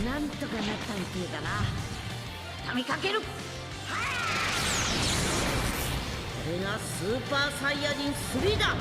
なんとかなったみてえだな。畳みかける。これがスーパーサイヤ人3だ。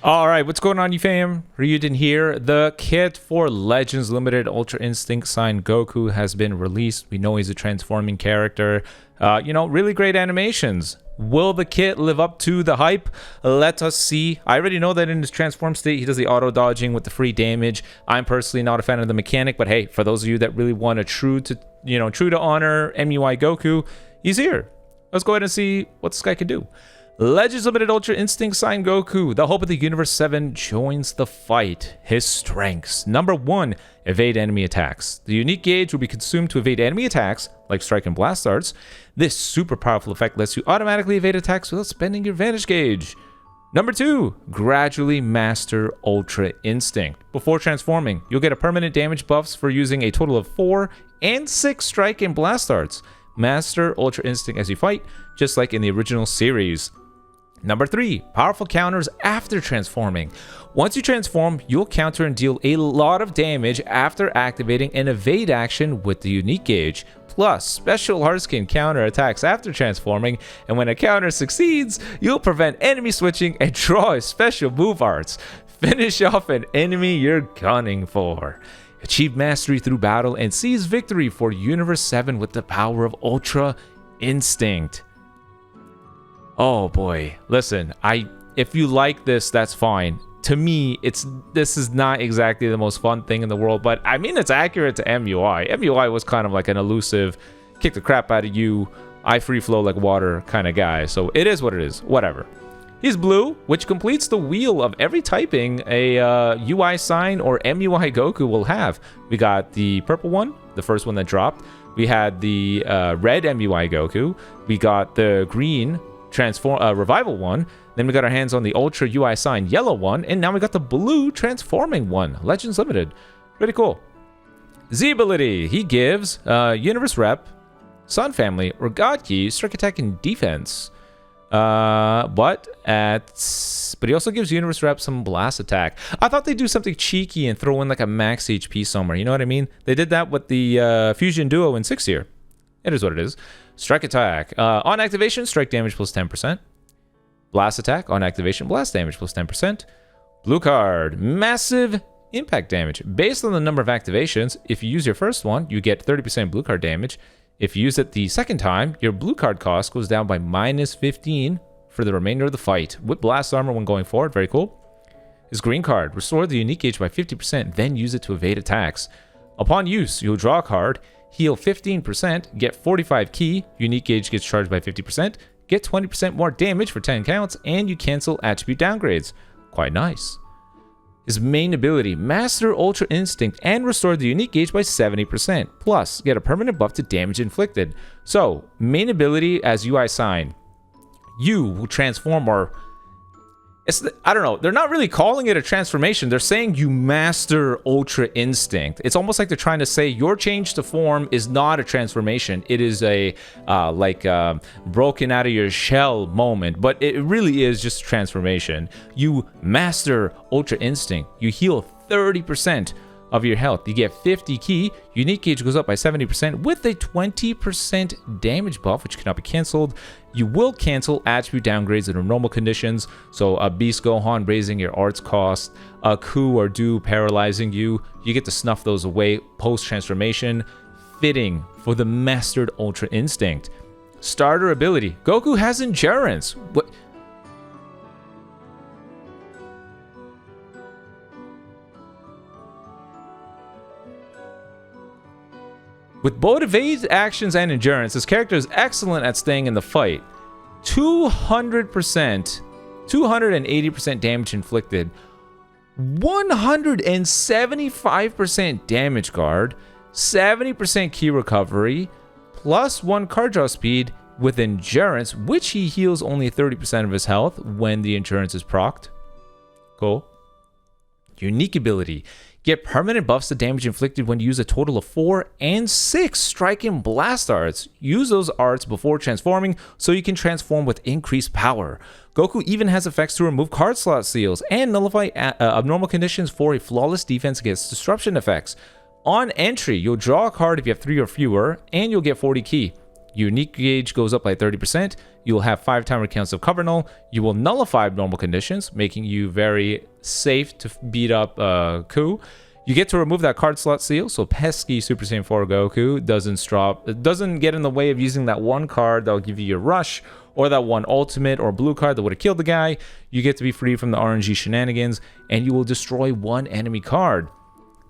All right, what's going on, you fam? Raiyuden here. The kit for Legends Limited Ultra Instinct signed Goku has been released. We know he's a transforming character. Really great animations. Will the kit live up to the hype? Let us see. I already know that in his transform state, he does the auto dodging with the free damage. I'm personally not a fan of the mechanic, but hey, for those of you that really want a true to honor MUI Goku, he's here. Let's go ahead and see what this guy can do. Legends Limited Ultra Instinct signed Goku. The Hope of the Universe 7 joins the fight. His strengths. Number 1, evade enemy attacks. The unique gauge will be consumed to evade enemy attacks, like Strike and Blast Darts. This super powerful effect lets you automatically evade attacks without spending your Vantage Gauge. Number 2, gradually master Ultra Instinct. Before transforming, you'll get a permanent damage buffs for using a total of 4 and 6 Strike and Blast Darts. Master Ultra Instinct as you fight, just like in the original series. Number 3, powerful counters after transforming. Once you transform, you'll counter and deal a lot of damage after activating an evade action with the unique gauge. Plus, special hearts can counter attacks after transforming, and when a counter succeeds, you'll prevent enemy switching and draw a special move arts. Finish off an enemy you're gunning for. Achieve mastery through battle and seize victory for Universe 7 with the power of Ultra Instinct. Oh boy, listen, if you like this, that's fine. To me, this is not exactly the most fun thing in the world, but I mean, it's accurate to MUI. MUI was kind of like an elusive, kick the crap out of you, I free flow like water kind of guy. So it is what it is, whatever. He's blue, which completes the wheel of every typing a UI sign or MUI Goku will have. We got the purple one, the first one that dropped. We had the red MUI Goku. We got the green revival one. Then we got our hands on the ultra UI sign yellow one, and now we got the blue transforming one. Legends Limited, pretty cool. Z ability, he gives Universe Rep, Sun Family, or God Key, Strike Attack and Defense. But he also gives Universe Rep some Blast Attack. I thought they'd do something cheeky and throw in like a max HP somewhere. You know what I mean? They did that with the Fusion Duo in 6th year. It is what it is. Strike Attack. On activation, strike damage plus 10%. Blast Attack. On activation, blast damage plus 10%. Blue card. Massive impact damage. Based on the number of activations, if you use your first one, you get 30% blue card damage. If you use it the second time, your blue card cost goes down by minus 15 for the remainder of the fight. With blast armor when going forward. Very cool. His green card. Restore the unique gauge by 50%, then use it to evade attacks. Upon use, you'll draw a card. Heal 15%, get 45 ki, unique gauge gets charged by 50%, get 20% more damage for 10 counts, and you cancel attribute downgrades. Quite nice. His main ability, Master Ultra Instinct and restore the unique gauge by 70%, plus get a permanent buff to damage inflicted. So, main ability as UI sign, you will transform or... I don't know. They're not really calling it a transformation. They're saying you master Ultra Instinct. It's almost like they're trying to say your change to form is not a transformation. It is a broken out of your shell moment, but it really is just a transformation. You master Ultra Instinct. You heal 30% of your health. You get 50 ki. Unique gauge goes up by 70% with a 20% damage buff, which cannot be canceled. You will cancel attribute downgrades under normal conditions. So a Beast Gohan raising your arts cost, a Ku or Do paralyzing you. You get to snuff those away post-transformation. Fitting for the mastered Ultra Instinct. Starter ability. Goku has endurance. What? With both evade actions and endurance, this character is excellent at staying in the fight. 200%, 280% damage inflicted, 175% damage guard, 70% key recovery, plus 1 card draw speed with endurance, which he heals only 30% of his health when the endurance is procced. Cool. Unique ability. Get permanent buffs to damage inflicted when you use a total of 4 and 6 strike and blast arts. Use those arts before transforming so you can transform with increased power. Goku even has effects to remove card slot seals and nullify abnormal conditions for a flawless defense against disruption effects. On entry, you'll draw a card if you have 3 or fewer, and you'll get 40 ki. Your unique gauge goes up by 30%. You will have 5 timer counts of cover null. You will nullify abnormal conditions, making you very safe to beat up Ku. You get to remove that card slot seal, so pesky Super Saiyan 4 Goku doesn't get in the way of using that one card that will give you your rush, or that one ultimate or blue card that would have killed the guy. You get to be free from the RNG shenanigans, and you will destroy one enemy card.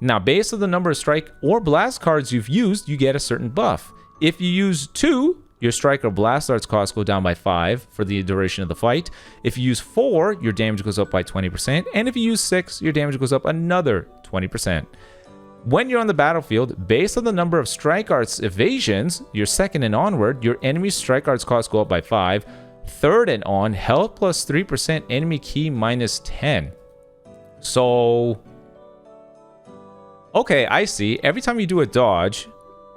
Now, based on the number of strike or blast cards you've used, you get a certain buff. If you use 2, your strike or blast arts cost go down by 5 for the duration of the fight. If you use 4, your damage goes up by 20%. And if you use 6, your damage goes up another 20%. When you're on the battlefield, based on the number of strike arts evasions, your second and onward, your enemy's strike arts cost go up by 5. Third and on, health plus 3%, enemy ki minus 10. So, okay, I see. Every time you do a dodge,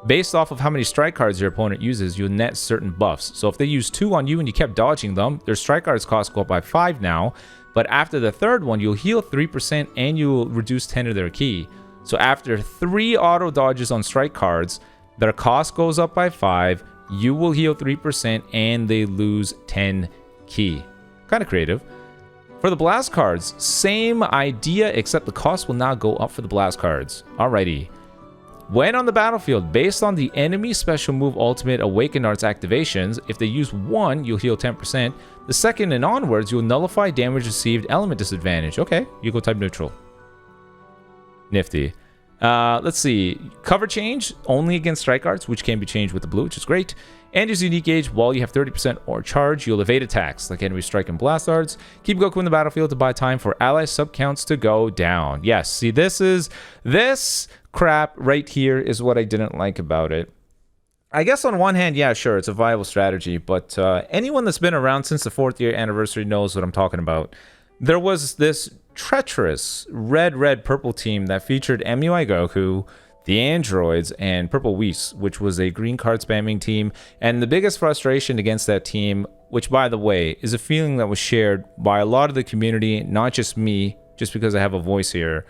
based off of how many strike cards your opponent uses, you'll net certain buffs. So if they use 2 on you and you kept dodging them, their strike cards cost go up by 5 now. But after the third one, you'll heal 3% and you'll reduce 10 of their ki. So after 3 auto dodges on strike cards, their cost goes up by 5, you will heal 3% and they lose 10 ki. Kind of creative. For the blast cards, same idea, except the cost will now go up for the blast cards. Alrighty. When on the battlefield, based on the enemy special move ultimate awakened arts activations, if they use 1, you'll heal 10%. The second and onwards, you'll nullify damage received element disadvantage. Okay, you go type neutral. Nifty. Let's see. Cover change only against strike arts, which can be changed with the blue, which is great. And use unique gauge while you have 30% or charge, you'll evade attacks like enemy strike and blast arts. Keep Goku in the battlefield to buy time for ally sub counts to go down. Yes, see, this crap right here is what I didn't like about it. I guess on one hand, yeah, sure, it's a viable strategy, but anyone that's been around since the 4th year anniversary knows what I'm talking about. There was this treacherous red-purple team that featured MUI Goku, the androids, and Purple Whis, which was a green card spamming team. And the biggest frustration against that team, which by the way is a feeling that was shared by a lot of the community, not just me, just because I have a voice here.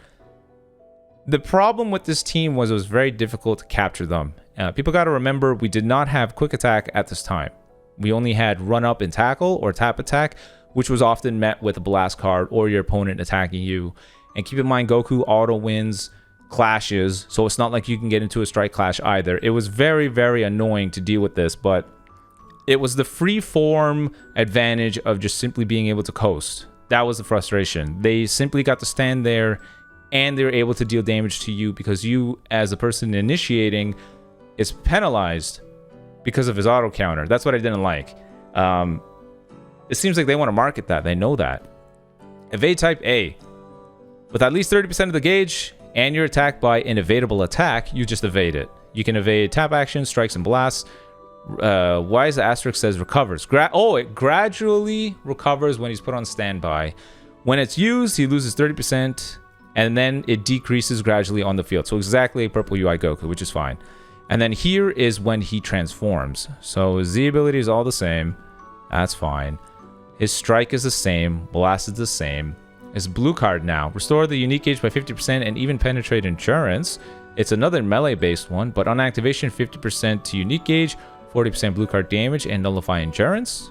The problem with this team was it was very difficult to capture them. People got to remember, we did not have quick attack at this time. We only had run up and tackle or tap attack, which was often met with a blast card or your opponent attacking you. And keep in mind, Goku auto wins clashes, so it's not like you can get into a strike clash either. It was very, very annoying to deal with this, but it was the free form advantage of just simply being able to coast. That was the frustration. They simply got to stand there and they were able to deal damage to you because you, as a person initiating, is penalized because of his auto counter. That's what I didn't like. It seems like they want to market that. They know that. Evade type A. With at least 30% of the gauge, and you're attacked by an evadable attack, you just evade it. You can evade tap actions, strikes, and blasts. Why is the asterisk says recovers? It gradually recovers when he's put on standby. When it's used, he loses 30%, and then it decreases gradually on the field. So exactly a purple UI Goku, which is fine. And then here is when he transforms. So his Z ability is all the same. That's fine. His strike is the same. Blast is the same. His blue card now. Restore the unique gauge by 50% and even penetrate endurance. It's another melee-based one, but on activation, 50% to unique gauge, 40% blue card damage, and nullify endurance.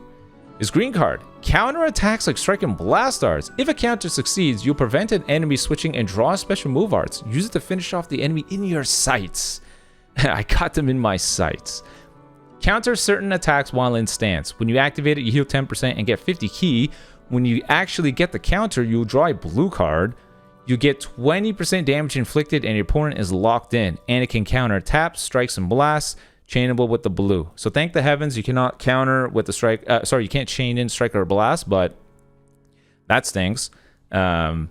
His green card. Counter attacks like strike and blast arts. If a counter succeeds, you'll prevent an enemy switching and draw special move arts. Use it to finish off the enemy in your sights. I got them in my sights. Counter certain attacks while in stance. When you activate it, you heal 10% and get 50 ki. When you actually get the counter, you'll draw a blue card. You get 20% damage inflicted and your opponent is locked in. And it can counter taps, strikes, and blasts, chainable with the blue. So thank the heavens you cannot counter with the strike. You can't chain in strike or blast, but that stinks. That's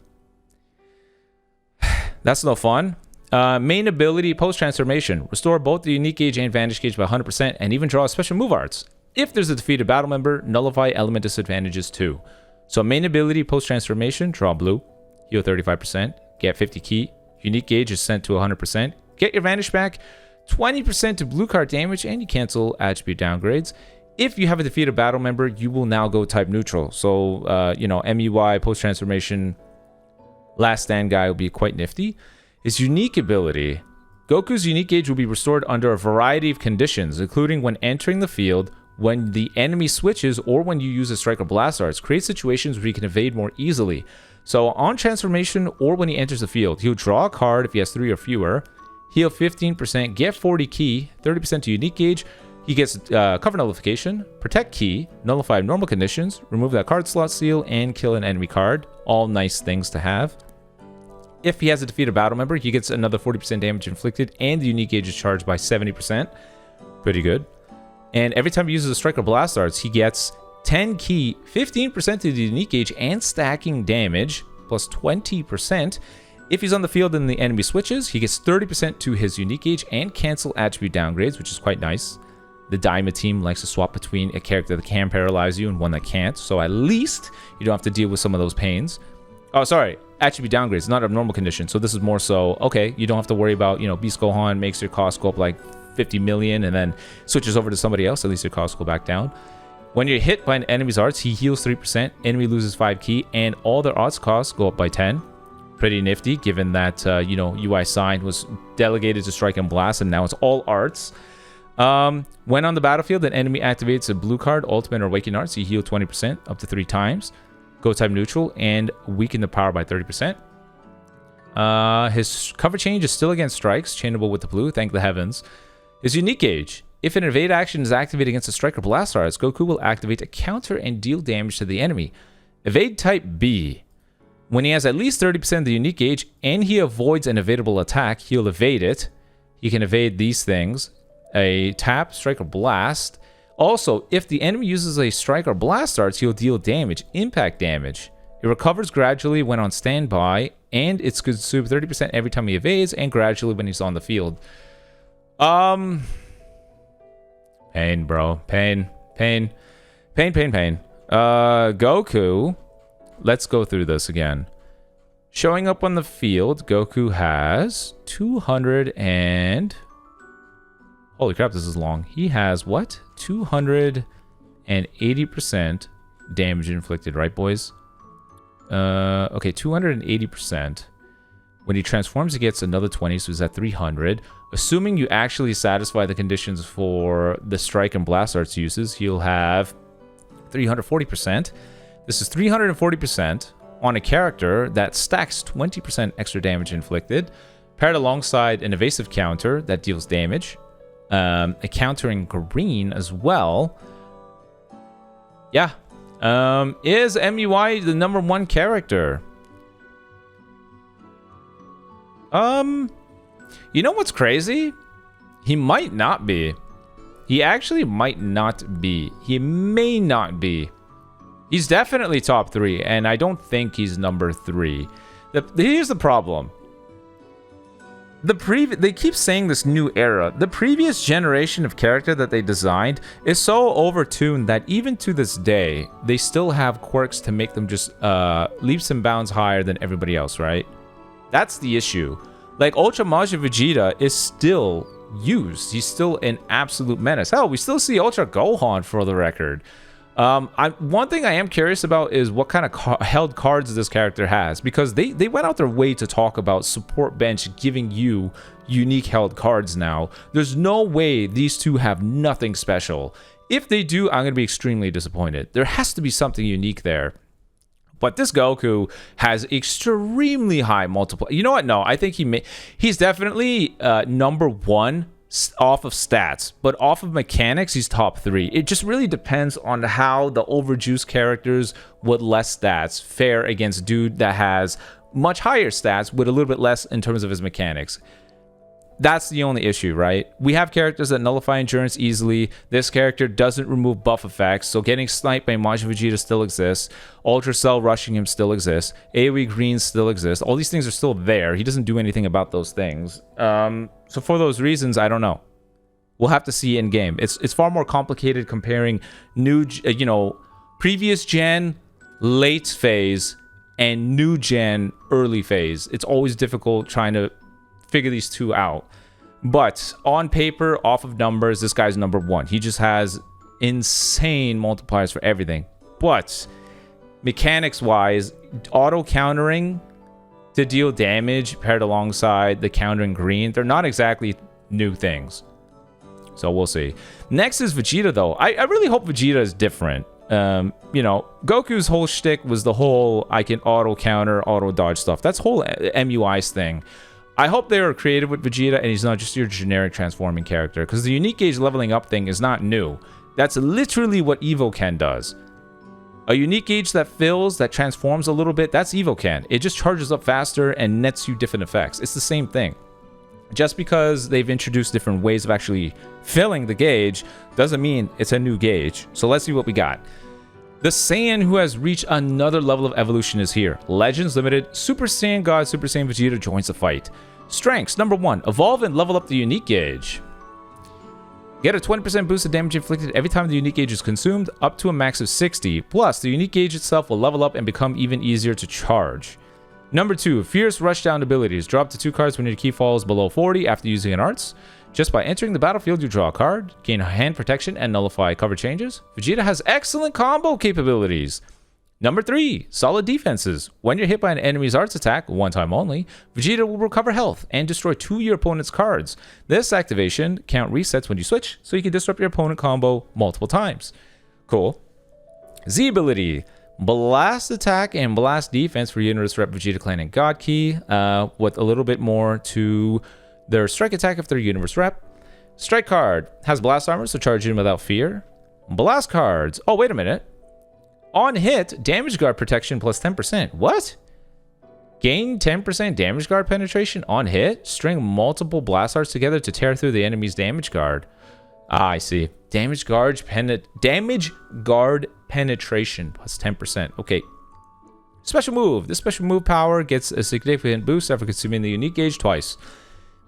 no fun. Main ability, post-transformation. Restore both the unique gauge and vantage gauge by 100% and even draw special move arts. If there's a defeated battle member, nullify element disadvantages too. So main ability, post-transformation, draw blue, heal 35%, get 50 ki, Unique gauge is sent to 100%. Get your Vanish back, 20% to blue card damage, and you cancel attribute downgrades. If you have a defeated battle member, you will now go type neutral. So, you know, MUI, post-transformation, last stand guy will be quite nifty. His unique ability, Goku's unique gauge will be restored under a variety of conditions, including when entering the field, when the enemy switches, or when you use a strike or blast arts. Create situations where he can evade more easily. So on transformation or when he enters the field, he'll draw a card if he has 3 or fewer, heal 15%, get 40 key, 30% to unique gauge. He gets cover nullification, protect key, nullify normal conditions, remove that card slot seal, and kill an enemy card. All nice things to have. If he has a defeated battle member, he gets another 40% damage inflicted, and the unique gauge is charged by 70%. Pretty good. And every time he uses a strike or blast arts, he gets 10 key, 15% to the unique gauge, and stacking damage, plus 20%. If he's on the field and the enemy switches, he gets 30% to his unique gauge and cancel attribute downgrades, which is quite nice. The Daima team likes to swap between a character that can paralyze you and one that can't, so at least you don't have to deal with some of those pains. Oh, sorry, attribute downgrades, not abnormal condition. So this is more so, okay, you don't have to worry about, you know, Beast Gohan makes your cost go up like 50 million and then switches over to somebody else, at least your costs go back down. When you're hit by an enemy's arts, he heals 3%, enemy loses 5 key, and all their arts costs go up by 10. Pretty nifty, given that, you know, UI Sign was delegated to Strike and Blast, and now it's all arts. When on the battlefield, an enemy activates a blue card, ultimate or waking arts, he heal 20% up to 3 times. Go type neutral and weaken the power by 30%. His cover change is still against strikes, chainable with the blue, thank the heavens. His unique gauge. If an evade action is activated against a strike or blast arts, Goku will activate a counter and deal damage to the enemy. Evade type B. When he has at least 30% of the unique gauge and he avoids an evadable attack, he'll evade it. He can evade these things. A tap, strike, or blast. Also, if the enemy uses a strike or blast arts, he'll deal damage, impact damage. It recovers gradually when on standby, and it's consumed 30% every time he evades, and gradually when he's on the field. Pain, bro. Pain. Goku. Let's go through this again. Showing up on the field, Goku has 200 and... Holy crap, this is long. He has, what? 280% damage inflicted, right, boys? Okay, 280%. When he transforms, he gets another 20, so he's at 300. Assuming you actually satisfy the conditions for the strike and blast arts uses, he'll have 340%. This is 340% on a character that stacks 20% extra damage inflicted, paired alongside an evasive counter that deals damage. A counter in green as well. Yeah. Is MUI the #1 character? You know what's crazy? He might not be. He actually might not be. He may not be. He's definitely top 3, and I don't think he's #3. Here's the problem. They keep saying this new era. The previous generation of character that they designed is so overtuned that even to this day, they still have quirks to make them just leaps and bounds higher than everybody else, right? That's the issue. Like, Ultra Majin Vegeta is still used. He's still an absolute menace. Hell, we still see Ultra Gohan, for the record. One thing I am curious about is what kind of held cards this character has, because they went out their way to talk about support bench giving you unique held cards now. There's no way these two have nothing special. If they do, I'm going to be extremely disappointed. There has to be something unique there. But this Goku has extremely high multiple. You know what? No, I think he's definitely #1 off of stats, but off of mechanics, he's top 3. It just really depends on how the overjuiced characters with less stats fare against dude that has much higher stats with a little bit less in terms of his mechanics. That's the only issue, right? We have characters that nullify endurance easily. This character doesn't remove buff effects, so getting sniped by Majin Vegeta still exists. Ultra Cell rushing him still exists. AoE Green still exists. All these things are still there. He doesn't do anything about those things. So for those reasons, I don't know. We'll have to see in game. It's far more complicated comparing new, previous gen, late phase, and new gen early phase. It's always difficult trying to figure these two out. But on paper, off of numbers, this guy's number 1. He just has insane multipliers for everything. But mechanics-wise, auto-countering to deal damage paired alongside the countering green, they're not exactly new things. So we'll see. Next is Vegeta, though. I really hope Vegeta is different. You know, Goku's whole shtick was the whole I can auto-counter, auto-dodge stuff. That's whole MUI's thing. I hope they are creative with Vegeta and he's not just your generic transforming character, because the unique gauge leveling up thing is not new. That's literally what Evoken does. A unique gauge that fills, that transforms a little bit, that's Evoken. It just charges up faster and nets you different effects. It's the same thing. Just because they've introduced different ways of actually filling the gauge doesn't mean it's a new gauge. So let's see what we got. The Saiyan who has reached another level of evolution is here. Legends Limited, Super Saiyan God, Super Saiyan Vegeta joins the fight. Strengths, number 1, evolve and level up the unique gauge. Get a 20% boost of damage inflicted every time the unique gauge is consumed, up to a max of 60. Plus, the unique gauge itself will level up and become even easier to charge. Number 2, Fierce Rushdown abilities. Drop to 2 cards when your key falls below 40 after using an arts. Just by entering the battlefield, you draw a card, gain hand protection, and nullify cover changes. Vegeta has excellent combo capabilities. Number 3, solid defenses. When you're hit by an enemy's arts attack, one time only, Vegeta will recover health and destroy 2 of your opponent's cards. This activation count resets when you switch, so you can disrupt your opponent combo multiple times. Cool. Z ability. Blast attack and blast defense for Universe Rep Vegeta Clan and God Key, with a little bit more to their strike attack if they're Universe Rep. Strike card has blast armor, so charge in without fear. Blast cards. Oh, wait a minute. On hit, damage guard protection plus 10%. What? Gain 10% damage guard penetration on hit? String multiple blast arts together to tear through the enemy's damage guard. Ah, I see. Damage guard penetration plus 10%. Okay. Special move. This special move power gets a significant boost after consuming the unique gauge twice.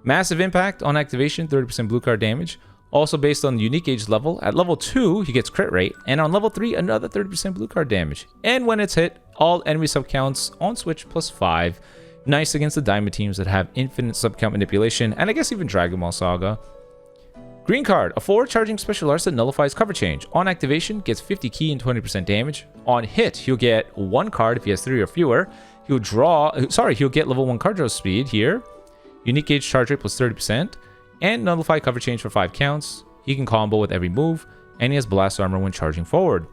Massive impact on activation, 30% blue card damage. Also based on the unique gauge level. At level 2, he gets crit rate. And on level 3, another 30% blue card damage. And when it's hit, all enemy subcounts on switch plus 5. Nice against the Diamond teams that have infinite subcount manipulation. And I guess even Dragon Ball Saga. Green card, a forward charging special arts that nullifies cover change. On activation, gets 50 key and 20% damage. On hit, he'll get 1 card if he has 3 or fewer. He'll get level 1 card draw speed here. Unique gauge charge rate plus 30%. And nullify cover change for 5 counts. He can combo with every move. And he has blast armor when charging forward.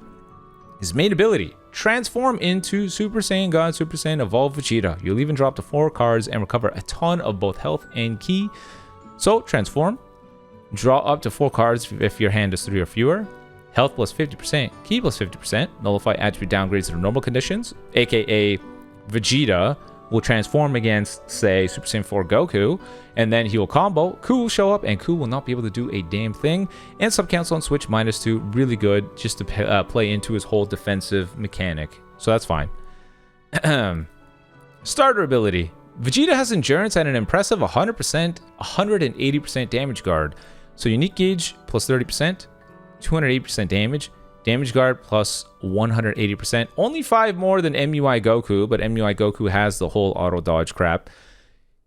His main ability, transform into Super Saiyan God, Super Saiyan Evolve Vegeta. You'll even drop to 4 cards and recover a ton of both health and ki. So, transform. Draw up to 4 cards if your hand is 3 or fewer. Health plus 50%, ki plus 50%. Nullify attribute downgrades to normal conditions, aka Vegeta will transform against, say, Super Saiyan 4 Goku, and then he will combo. Ku will show up, and Ku will not be able to do a damn thing. And subcounts on switch -2, really good, just to play into his whole defensive mechanic. So that's fine. Starter ability. Vegeta has endurance at an impressive 100%, 180% damage guard. So unique gauge plus 30%, 280% damage, damage guard plus 180%. Only 5 more than MUI Goku, but MUI Goku has the whole auto dodge crap.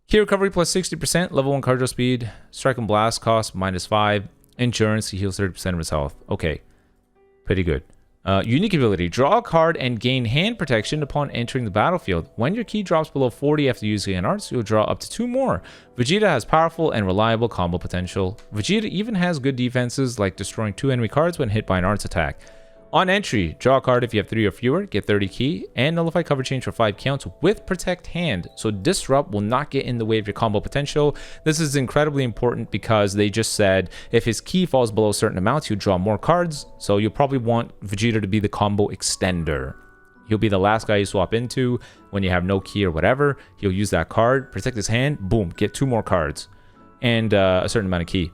Key recovery plus 60%, level 1 cardio speed, strike and blast cost -5, endurance, he heals 30% of his health. Okay, pretty good. Unique ability, draw a card and gain hand protection upon entering the battlefield. When your key drops below 40 after using an arts, you'll draw up to 2 more. Vegeta has powerful and reliable combo potential. Vegeta even has good defenses like destroying 2 enemy cards when hit by an arts attack. On entry, draw a card if you have 3 or fewer, get 30 key, and nullify cover change for 5 counts with protect hand. So disrupt will not get in the way of your combo potential. This is incredibly important because they just said if his key falls below certain amounts, he'll draw more cards. So you'll probably want Vegeta to be the combo extender. He'll be the last guy you swap into when you have no key or whatever. He'll use that card, protect his hand, boom, get 2 more cards and a certain amount of key.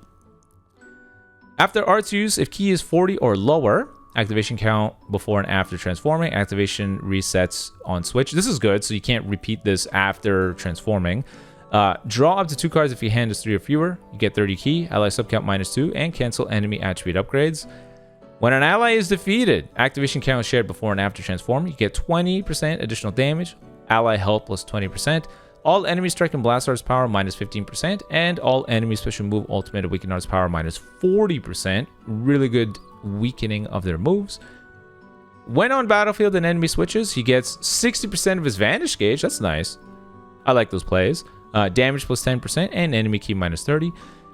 After arts use, if key is 40 or lower, activation count before and after transforming. Activation resets on switch. This is good, so you can't repeat this after transforming. Draw up to 2 cards if your hand is 3 or fewer. You get 30 key, ally subcount -2, and cancel enemy attribute upgrades. When an ally is defeated, activation count is shared before and after transform. You get 20% additional damage. Ally health plus 20%. All enemy strike and blast arts power minus 15%. And all enemy special move ultimate and weakened arts power minus 40%. Really good weakening of their moves. When on battlefield an enemy switches, he gets 60% of his vanish gauge. That's nice. I like those plays. Damage plus 10% and enemy key minus 30.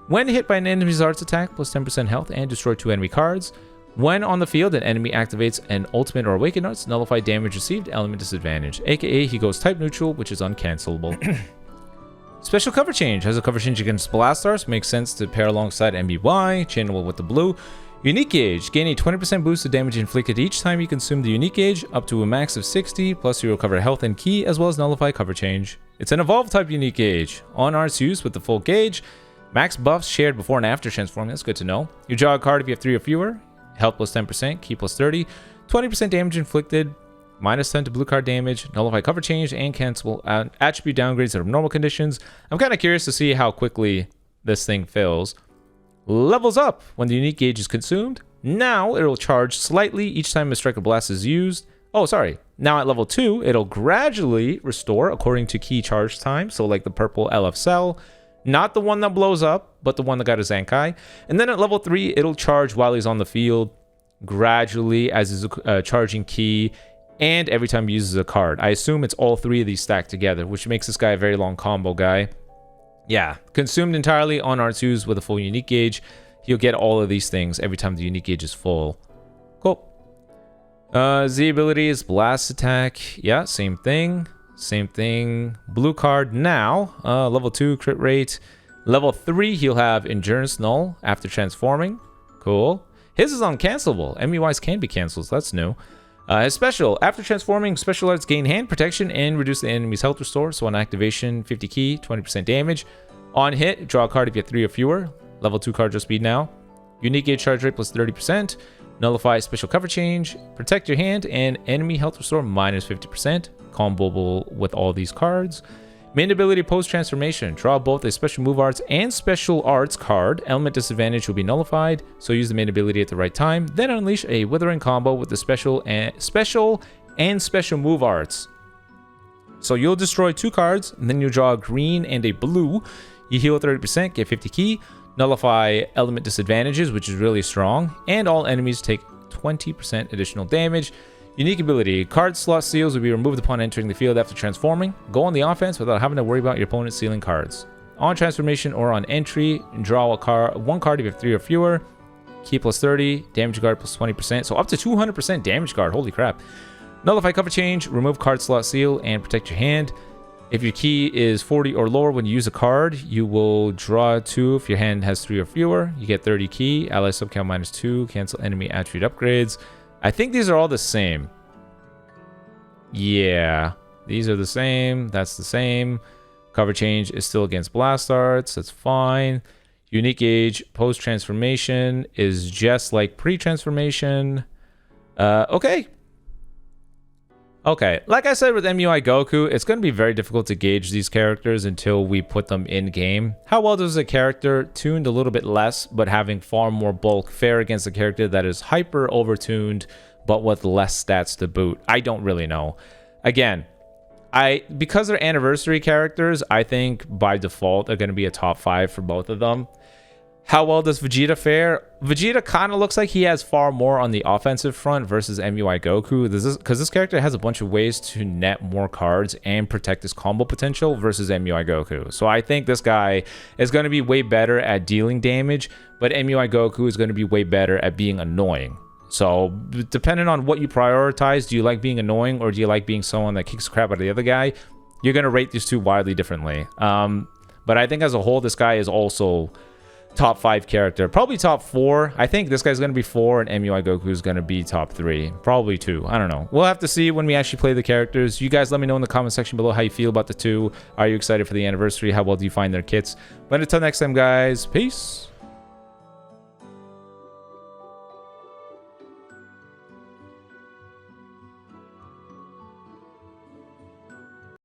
When hit by an enemy's arts attack, plus 10% health and destroy 2 enemy cards. When on the field, an enemy activates an ultimate or awakened arts, nullify damage received, element disadvantage. AKA, he goes type neutral, which is uncancelable. Special cover change. Has a cover change against blast arts. Makes sense to pair alongside MBY. Channel with the blue. Unique gauge. Gain a 20% boost to damage inflicted each time you consume the unique gauge, up to a max of 60, plus you recover health and key, as well as nullify cover change. It's an evolved type unique gauge. On arts used with the full gauge. Max buffs shared before and after transforming. That's good to know. You draw a card if you have 3 or fewer. Health plus 10%, key plus 30. 20% damage inflicted. Minus 10 to blue card damage. Nullify cover change and cancel attribute downgrades that are normal conditions. I'm kind of curious to see how quickly this thing fills. Levels up when the unique gauge is consumed. Now it'll charge slightly each time a strike or blast is used. Oh, sorry. Now at level 2, it'll gradually restore according to key charge time. So like the purple LF cell. Not the one that blows up, but the one that got a Zankai. And then at level 3, it'll charge while he's on the field gradually as his charging key and every time he uses a card. I assume it's all 3 of these stacked together, which makes this guy a very long combo guy. Yeah, consumed entirely on R2s with a full unique gauge. He'll get all of these things every time the unique gauge is full. Cool. Z ability is blast attack. Yeah, same thing. Same thing. Blue card now. Level 2 crit rate. Level 3 he'll have endurance null after transforming. Cool. His is uncancelable. MUIs can be canceled, so that's new. His special. After transforming, special arts gain hand protection and reduce the enemy's health restore. So on activation, 50 key, 20% damage. On hit, draw a card if you have 3 or fewer. Level 2 card just speed now. Unique gauge charge rate plus 30%. Nullify special cover change. Protect your hand and enemy health restore minus 50%. Comboable with all these cards. Main ability post transformation. Draw both a special move arts and special arts card. Element disadvantage will be nullified, so use the main ability at the right time. Then unleash a withering combo with the special and special move arts. So you'll destroy 2 cards, and then you'll draw a green and a blue. You heal 30%, get 50 key, nullify element disadvantages, which is really strong, and all enemies take 20% additional damage. Unique ability. Card slot seals will be removed upon entering the field after transforming. Go on the offense without having to worry about your opponent sealing cards. On transformation or on entry, draw one card if you have 3 or fewer. Key plus 30, damage guard plus 20%. So up to 200% damage guard. Holy crap. Nullify cover change, remove card slot seal, and protect your hand. If your key is 40 or lower when you use a card, you will draw 2 if your hand has 3 or fewer. You get 30 key, ally subcount minus 2, cancel enemy attribute upgrades. I think these are all the same. Yeah, these are the same. That's the same. Cover change is still against blast arts. That's fine. Unique gauge post transformation is just like pre-transformation. Okay. Okay, like I said with MUI Goku, it's going to be very difficult to gauge these characters until we put them in game. How well does a character tuned a little bit less, but having far more bulk fare against a character that is hyper overtuned, but with less stats to boot? I don't really know. Again, because they're anniversary characters, I think by default they're going to be a top 5 for both of them. How well does Vegeta fare? Vegeta kind of looks like he has far more on the offensive front versus MUI Goku, because this character has a bunch of ways to net more cards and protect his combo potential versus MUI Goku. So I think this guy is going to be way better at dealing damage, but MUI Goku is going to be way better at being annoying. So depending on what you prioritize, do you like being annoying or do you like being someone that kicks the crap out of the other guy? You're going to rate these two wildly differently. But I think as a whole, this guy is also top 5 character, probably top 4. I think this guy's going to be 4 and MUI Goku is going to be top 3, probably 2. I don't know. We'll have to see when we actually play the characters. You guys let me know in the comment section below how you feel about the two. Are you excited for the anniversary? How well do you find their kits? But until next time, guys, peace.